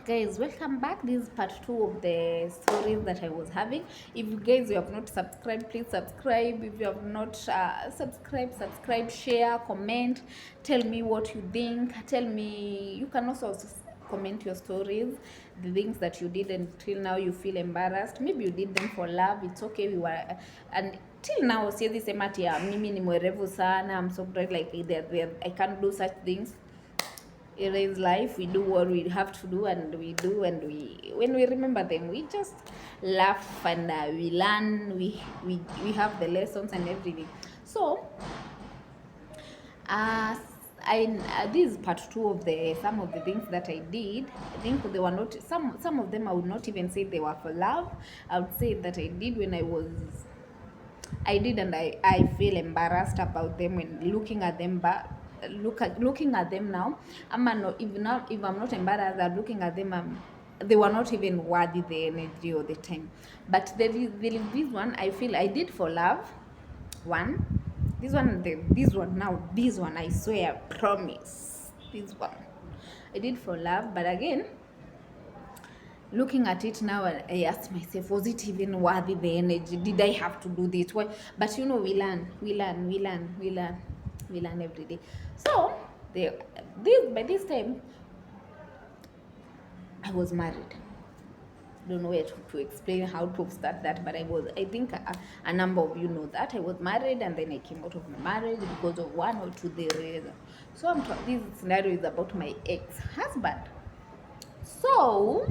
Guys, welcome back. This is part 2 of the stories that I was having. If you guys you have not subscribed, please subscribe. If you have not subscribe, share, comment, tell me what you think. Tell me, you can also comment your stories, the things that you did until now you feel embarrassed. Maybe you did them for love. It's okay. We were and till now siwezi sema ati mimi ni mwerevu sana, I'm so great, like I can't do such things. It is life. We do what we have to do, and we do, and when we remember them, we just laugh and we learn. We have the lessons and everything. So this is part 2 of some of the things that I did. I think they were not some of them I would not even say they were for love. I would say that I did when I did, and I feel embarrassed about them when looking at them back. Looking at them now, if I'm not embarrassed at looking at them, they were not even worthy the energy or the time. But there is this one I feel I did for love. This one I swear, I promise, this one I did for love. But again, looking at it now, I asked myself, was it even worthy the energy? Did I have to do this? Why? But we learn every day. So by this time I was married. I don't know where to explain how to start that, but I think a number of you know that I was married, and then I came out of my marriage because of one or two reasons. So this scenario is about my ex-husband. So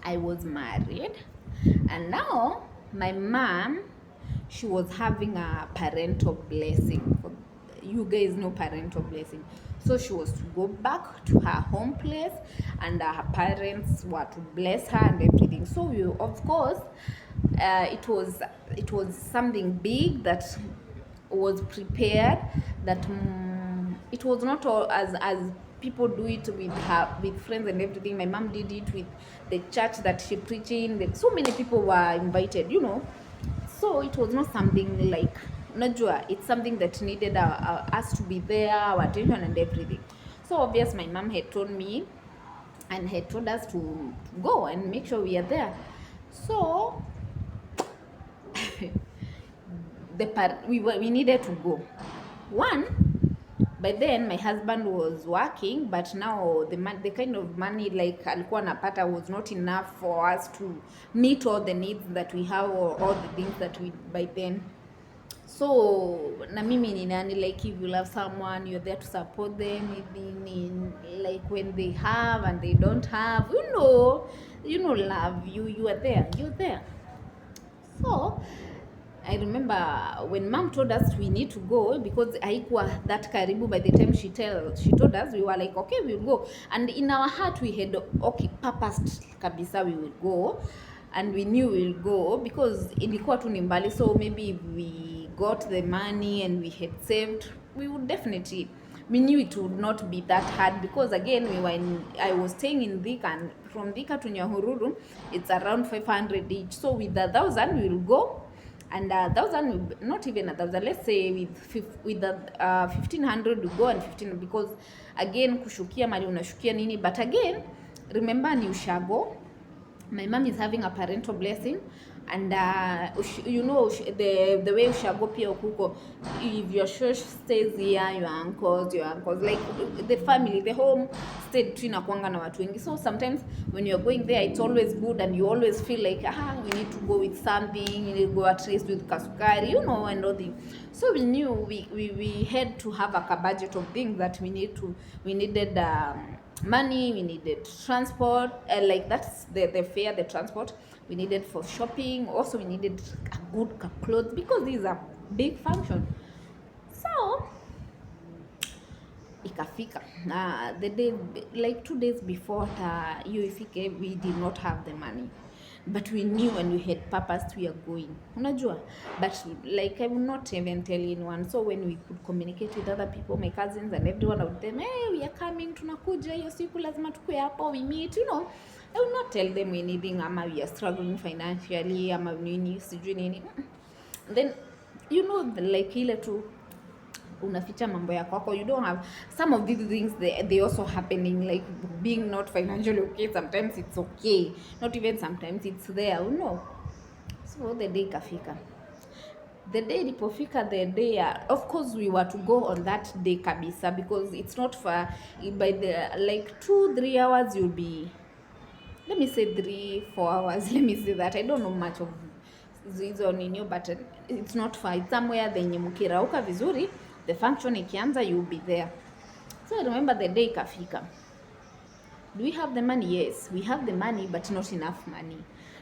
I was married, and now my mom, she was having a parental blessing. You guys know parental blessing. So she was to go back to her home place, and her parents were to bless her and everything. So of course, it was something big that was prepared. That it was not all as people do it with friends and everything. My mom did it with the church that she preached in. So many people were invited, So it was not something like, najua, it's something that needed us to be there, our attention and everything. So obvious, my mom had told me and had told us to go and make sure we are there. So we needed to go. By then my husband was working, but now the kind of money like alikuwa napata was not enough for us to meet all the needs that we have, or all the things that we by then. So na mimi ni nani, like if you love someone, you're there to support them, even like when they have and they don't have, love, you are there, you're there. So I remember when mom told us we need to go, because haikuwa that karibu. By the time she told us, we were like, okay, we'll go. And in our heart we had purposed kabisa we will go, and we knew we'll go because ilikuwa tu ni mbali. So maybe if we got the money and we had saved, we knew it would not be that hard, because again I was staying in Thika, and from Thika to Nyahururu it's around 500 each. So with 1,000 we will go, and 1,000, not even 1,000, let's say with the 1,500 we go, and 15, because again kushukia mali unashukia nini. But again, remember ni ushago. My mom is having a parental blessing, and the way ushago pia ukuko, if your church stays here, your uncles, like the family, the home stayed tu inakuanga na watu wengi. So sometimes when you're going there, it's always good, and you always feel like we need to go with something, you need to go at least with kasukari, and all the. So we knew we had to have a budget of things that we needed money, we needed transport, like that's the fare, the transport we needed for shopping. Also we needed a good clothes, because these are big function. So ikafika the day, like 2 days before ifike, we did not have the money, but we knew and we had purpose we are going, unajua. But like I will not even tell anyone. So when we could communicate with other people, my cousins and everyone of them, hey, we are coming, tunakuja hiyo siku, lazima tukue hapo, we meet, I will not tell them anything ama we are struggling financially ama nini sijui nini. Then like ile tu unaficha mambo ya kwako. You don't have some of these things, they also happening, like being not financially okay. Sometimes it's okay, not even sometimes it's there, you know. So the day ikafika, the day ilipofika, the day of course we were to go on that day kabisa, because it's not far. By the like 2-3 hours you'll be, let me say 3-4 hours, let me say that. I don't know much of hizo nini, but it's not far, it's somewhere yenye mkirauka vizuri, the function ikianza you'll be there. So I remember the day ikafika. Do we have the money? Yes, we have the money, but not enough money.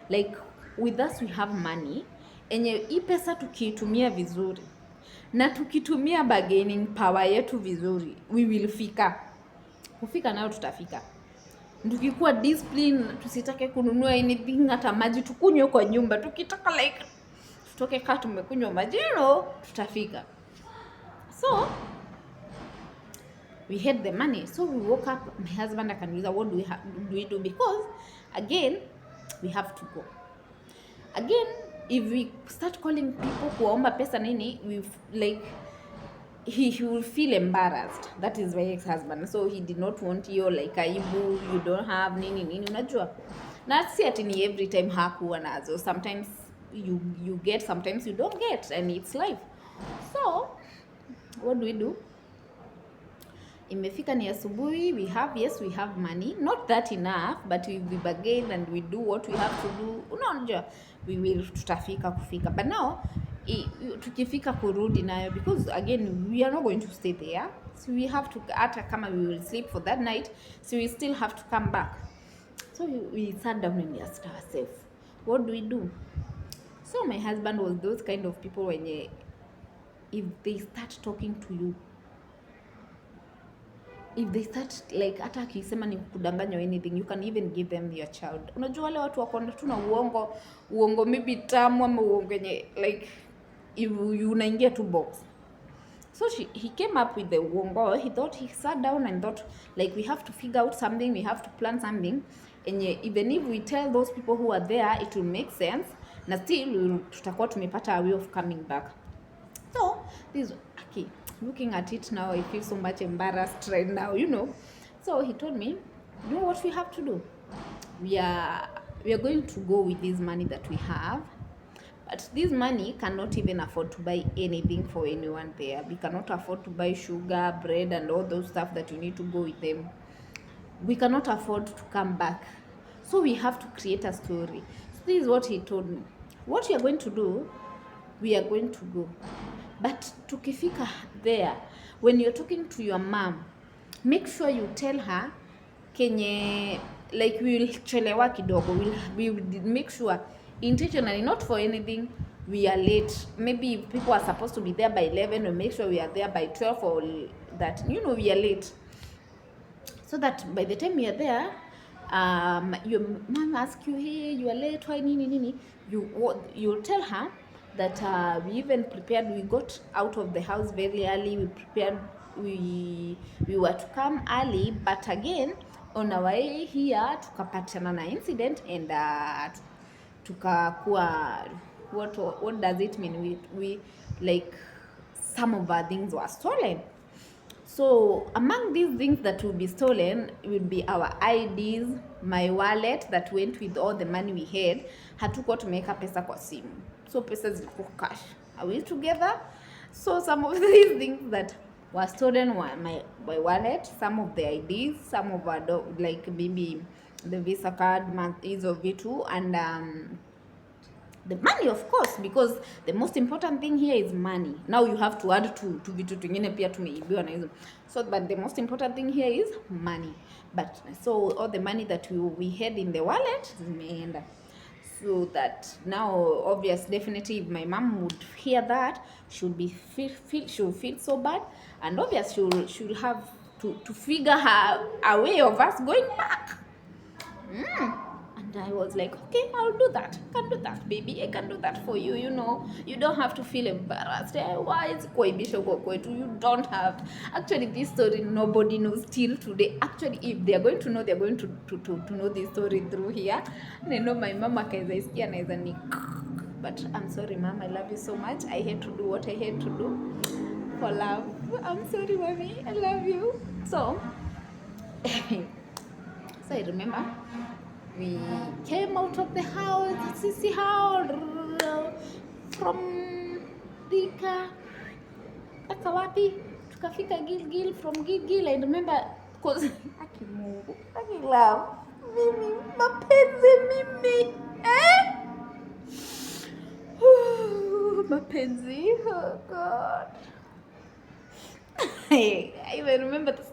Like with us we have money enye hii pesa tukiitumia vizuri na tukitumia bargaining power yetu vizuri, we will kufika nayo tutafika. Tukikuwa discipline, tusitake kununua anything, hata maji tukunywe kwa nyumba, tukitaka like tutoke kaa tumekunywa maji, tutafika. So we had the money, so we woke up. My husband akaniuliza, what do we do? Because again we have to go again. If we start calling people kuomba pesa nini, we like he will feel embarrassed. That is my ex-husband, so he did not want you like aibu, you don't have nini nini, unajua. Na si ati ni every time hakuwa nazo, sometimes you get, sometimes you don't get, and it's life. So what do? Imefika ni asubuhi, we have money, not that enough, but we bargain and we do what we have to do, unajua, we will tutafika kufika. But now tukifika kurudi nayo, because again we are not going to stay there, so we have to, hata kama we will sleep for that night, so we still have to come back. So we sat down and we asked ourselves, what do? So my husband was those kind of people when if they start talking to you, if they start like, hata akisema ni kudanganya anything, you can even give them your child. Unajua wale watu wako tu na uongo maybe tamu, ama uongo yenye like if you unaingia tu box. So he came up with the uongo. He thought, he sat down and thought like, we have to figure out something, we have to plan something, and even if we tell those people who are there, it will make sense, na still tutakuwa tumepata a way of coming back. So this okay, looking at it now, I feel so much embarrassed right now, you know. So he told me, you know what we have to do? We are going to go with this money that we have, but this money cannot even afford to buy anything for anyone there. We cannot afford to buy sugar, bread, and all those stuff that you need to go with them. We cannot afford to come back. So we have to create a story. So this is what he told me. What you are going to do, we are going to go. But tukifika there, when you're talking to your mom, make sure you tell her kenye like we will chelewa kidogo. We will make sure intentionally, not for anything, we are late. Maybe if people are supposed to be there by 11, we'll make sure we are there by 12, or that, you know, we are late. So that by the time we are there, your mom asks you, hey, you are late, why nini, you'll tell her that we even prepared, we got out of the house very early, we prepared, we were to come early, but again on our way here tukapatana na incident, and tukakuwa, what does it mean, we like some of our things were stolen. So among these things that will be stolen will be our IDs, my wallet that went with all the money we had. Hatukuwa tumeweka pesa kwa simu, so pesa zilikuwa cash. Are we together? So some of these things that were stolen were my wallet, some of the IDs, some of our like maybe the Visa card, hizo vitu, and the money, of course, because the most important thing here is money. Now you have to add to vitu vingine pia tumeibiwa na hizo. So but the most important thing here is money. But so all the money that we had in the wallet zimeenda. So that now, obvious, definitely if my mom would hear that, she'll feel so bad, and obvious she'll have to figure a way of us going back. And I was like, okay, I'll do that. I can do that, baby. I can do that for you. You know, you don't have to feel embarrassed. Why is kuaibisha kwa kwetu? You don't have. Actually, this story nobody knows till today. Actually, if they are going to know, they are going to know this story through here. And I know my mama kaisa isikia naisa ni. But I'm sorry, mom. I love you so much. I hate to do what I hate to do for love. I'm sorry, mommy. I love you. So, so I remember we came out of the house, sisi house, from Thika mpaka wapi, tukafika Gilgil. From Gilgil I remember cause aki Mungu, aki love mimi, mapenzi mimi mapenzi, oh God. I even remember this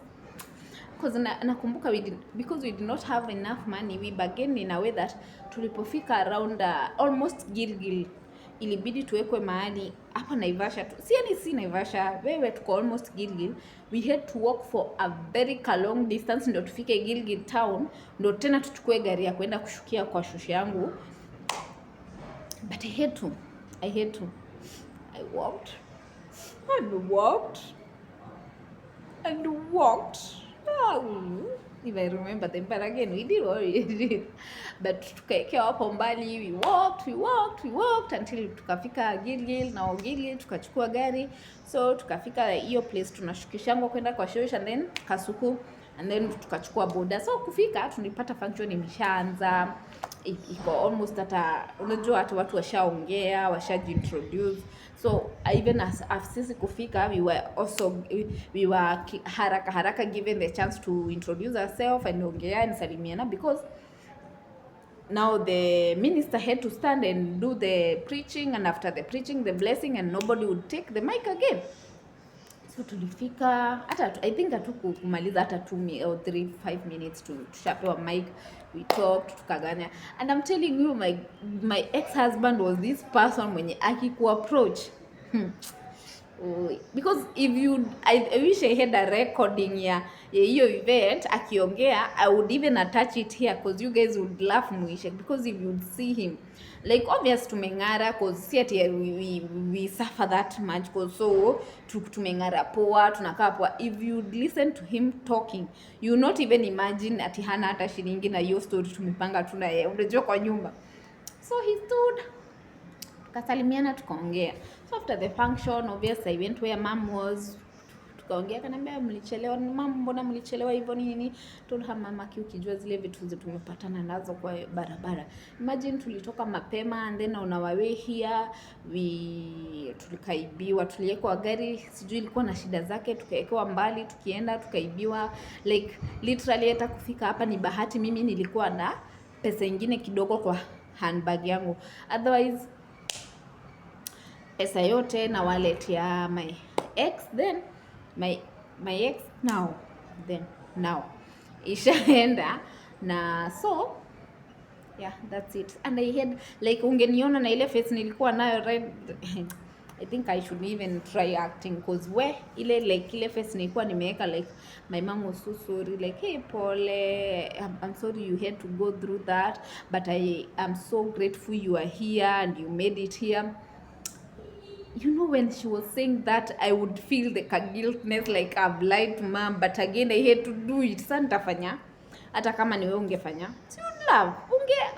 because nakumbuka because we did not have enough money, we bargained in a way that tulipofika around almost Gilgil ilibidi tuwekwe mahali hapa Naivasha tu. Si Naivasha, wewe tuko almost Gilgil. We had to walk for a very long distance ndio tufike Gilgil town, ndio tena tuchukue gari ya kwenda kushukia kwa shushu yangu. But I had to. I walked and walked and walked. If I remember them, but again, we did what we did. But tukaekea hapo mbali, we walked until tukafika Gilgil. Na Gilgil tukachukua gari, so tukafika hiyo place tunashukishango kwenda kwa shosh, and then Kasuku, and then tukachukua boda. So kufika tunipata function imeshaanza, iko almost hata unajua hata watu washaongea, washajiintroduce. So even as sisi kufika, we were haraka given the chance to introduce ourselves and ongea and salimiana, because now the minister had to stand and do the preaching, and after the preaching, the blessing, and nobody would take the mic again. So tulifika hata I think hatukumaliza hata 2 or 5 minutes tushapewa mic. We talked, tukaganya, and I'm telling you, my ex-husband was this person mwenye akikuapproach because I wish I had a recording ya hiyo event akiongea. I would even attach it here because you guys would laugh muishe, because if you'd see him, like obvious tumengara cause si ati we suffer that much cause so tumengara poa, tunakaa poa. If you'd listen to him talking, you not even imagine ati hana hata shilingi na hiyo story tumepanga tu na yeye, unajua kwa nyumba. So he stood, tukasalimiana, tukaongea. So after the function, obviously I went where mom was, tukaongea. Kanambia mlichelewa, mama, mbona mlichelewa hivyo nini? Told her mama, ukijua zile vitu tumepatana nazo kwa barabara. Imagine tulitoka mapema, and then on our way here tulikaibiwa, tuliekwa gari, sijui ilikuwa na shida zake, tukaekewa mbali, tukienda tukaibiwa. Like literally hata kufika hapa ni bahati mimi nilikuwa na pesa nyingine kidogo kwa handbag yangu, otherwise pesa yote na wallet ya my ex, then my ex now ishaenda. Na so yeah, that's it. And I had like, ungeniona na ile face nilikuwa nayo right I think I should even try acting, cause ile face nilikuwa nimeweka, like my mom was so sorry, like hey pole, I'm sorry you had to go through that, but I am so grateful you are here and you made it here. You know, when she was saying that, I would feel the guiltness, like I've lied to mom, but again I had to do it. Sasa nitafanya hata kama ni wewe ungefanya, si love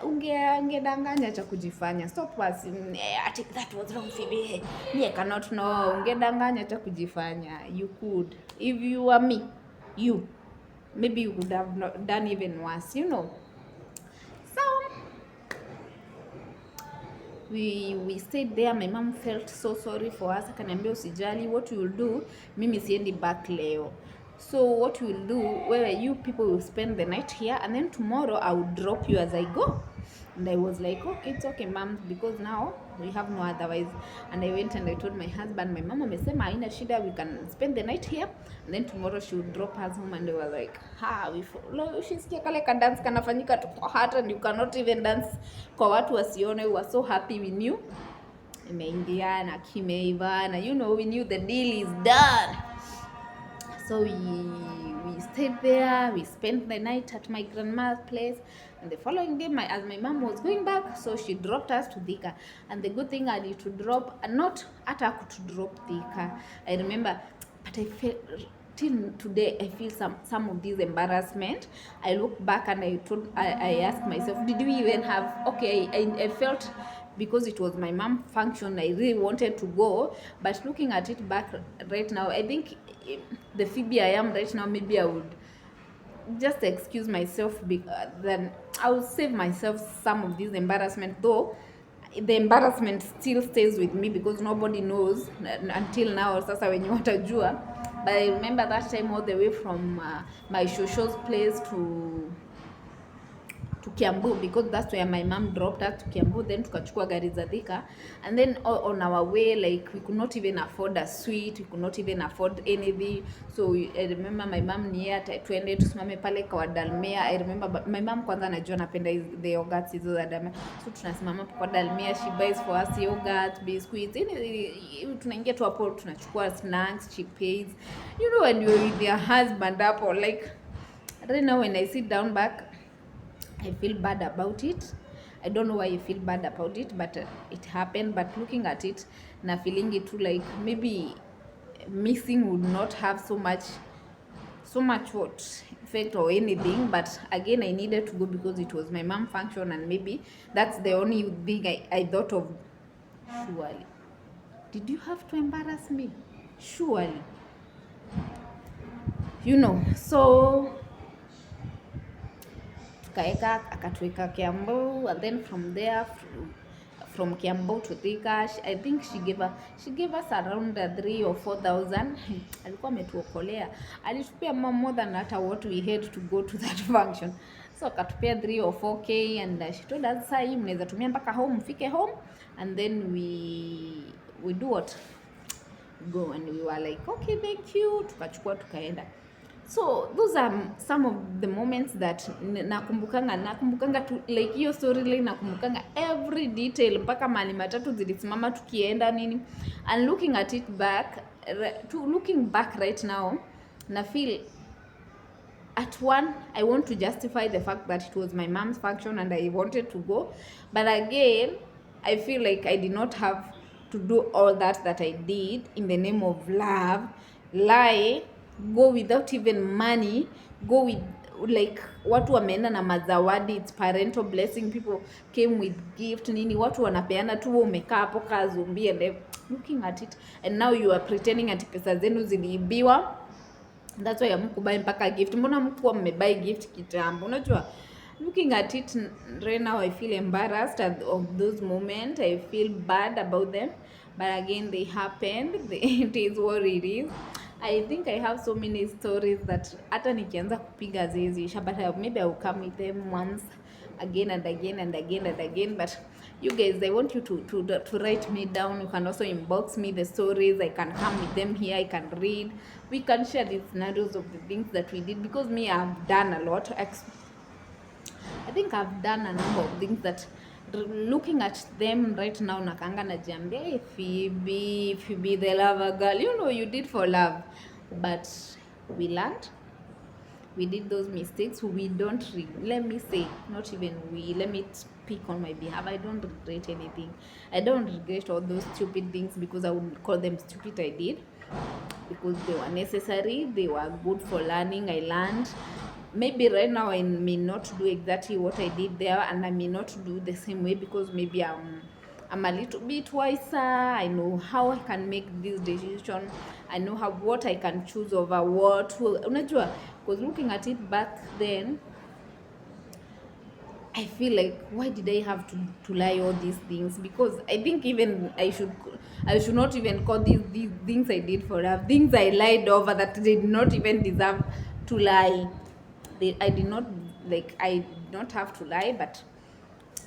ungedanganya cha kujifanya. Stop was I think that was wrong for me. I cannot know. Ungedanganya cha kujifanya. You could, if you were me, maybe you would have not done even worse, you know. So we stayed there. My mom felt so sorry for us. Akaniambia usijali, what you will do, mimi siendi back leo. So what you will do, where you people will spend the night here, and then tomorrow I will drop you as I go. And I was like, okay, it's okay mom, because now we have no otherwise. And I went and I told my husband, my mama amesema haina shida, we can spend the night here, and then tomorrow she will drop us home. And they were like, she's kale ka dance kanafanyika tu kwa heart, and you cannot even dance kwa watu wasione. We were so happy, we knew imeingia na kimeiva, na you know, we knew the deal is done. So we stayed there, we spent the night at my grandma's place, and the following day, as my mom was going back, so she dropped us to Thika. And the good thing I need to drop, not attack to drop Thika. I remember, but I felt till today I feel some of this embarrassment. I look back and I asked myself, did we even have, okay, I felt because it was my mom function, I really wanted to go. But looking at it back right now, I think the Phoebe I am right now, maybe I would just excuse myself, then I will save myself some of this embarrassment, though the embarrassment still stays with me because nobody knows until now. Sasa wenye watajua. But I remember that time all the way from my shosho's place to Kiambu, because that's where my mom dropped us, to Kiambu, then tukachukua gari za Thika, and then on our way, like, we could not even afford a suite, we could not even afford anything. So I remember my mom niye tuende tusimame pale kwa Dalmia. I remember my mom kwanza anajua napenda the yogurts hizo za Dalmia, so tunasimama kwa Dalmia, she buys for us yogurt, biscuits, tunaingia tu hapo tunachukua snacks, chickpeas, you know, and you're with your husband hapo. Like right now when I sit down back, I feel bad about it. I don't know why I feel bad about it, but it happened. But looking at it, na feeling it too, like maybe missing would not have so much what effect or anything. But again, I needed to go because it was my mom function, and maybe that's the only thing I thought of. Surely, did you have to embarrass me? Surely, you know. So akatuweka Kiambu, and then from there, from Kiambu to Thika, I think she gave us around 3,000 or 4,000. Alikuwa ametuokolea, alitupea more than hata what we had to go to that function. So akatupea 3 or 4K, and she told us, sasa hii mnaweza tumia mpaka home, mfike home, and then we do what, go. And we were like, okay, thank you, tukachukua tukaenda. So those are some of the moments that nakumbukanga tu, like hiyo story line nakumbukanga every detail, mpaka mali matatu zilisimama tukienda nini. And looking back right now, na feel at one, I want to justify the fact that it was my mom's function and I wanted to go, but again I feel like I did not have to do all that I did in the name of love, go without even money, go with, like, watu wameenda na mazawadi, it's parental blessing, people came with gift nini, watu wanapeana tu, umekaa hapo kaa zombie, and looking at it, and now you are pretending ati pesa zenu ziliibiwa. That's why hamkubai mpaka gift. Mbona mkuwa mmebuy gift kitambo? Unajua, looking at it right now, I feel embarrassed of those moments. I feel bad about them, but again, they happened. It is what it is. I think I have so many stories that hata nikianza kupiga ziisha, but maybe I will come with them once again and again and again and again. But you guys, I want you to write me down. You can also inbox me the stories. I can come with them here, I can read, we can share the scenarios of the things that we did, because me, I've done a lot. I think I've done a number of things that, looking at them right now, nakanga najiambia, hey, Phoebe the lover girl, you know, you did for love. But we learned, we did those mistakes. We don't let me say, not even we, let me speak on my behalf, I don't regret anything. I don't regret all those stupid things, because I would call them stupid. I did because they were necessary, they were good for learning. I learned. Maybe right now I may not do exactly what I did there, and I may not do the same way, because maybe I'm a little bit wiser. I know how I can make this decision. I know what I can choose over what. Unajua, because looking at it back then, I feel like, why did I have to lie all these things? Because I think even I should not even call these things I did for love, things I lied over that they did not even deserve to lie. I did not have to lie, but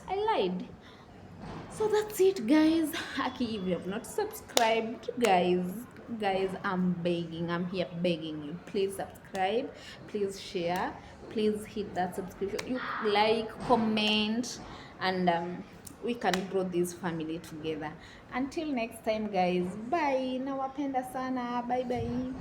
I lied. So that's it, guys. Aki, if you have not subscribed, guys, I'm begging, I'm here begging you, please subscribe, please share, please hit that subscription, you like, comment, and we can grow this family together. Until next time, guys, bye. Nawapenda sana. Bye bye.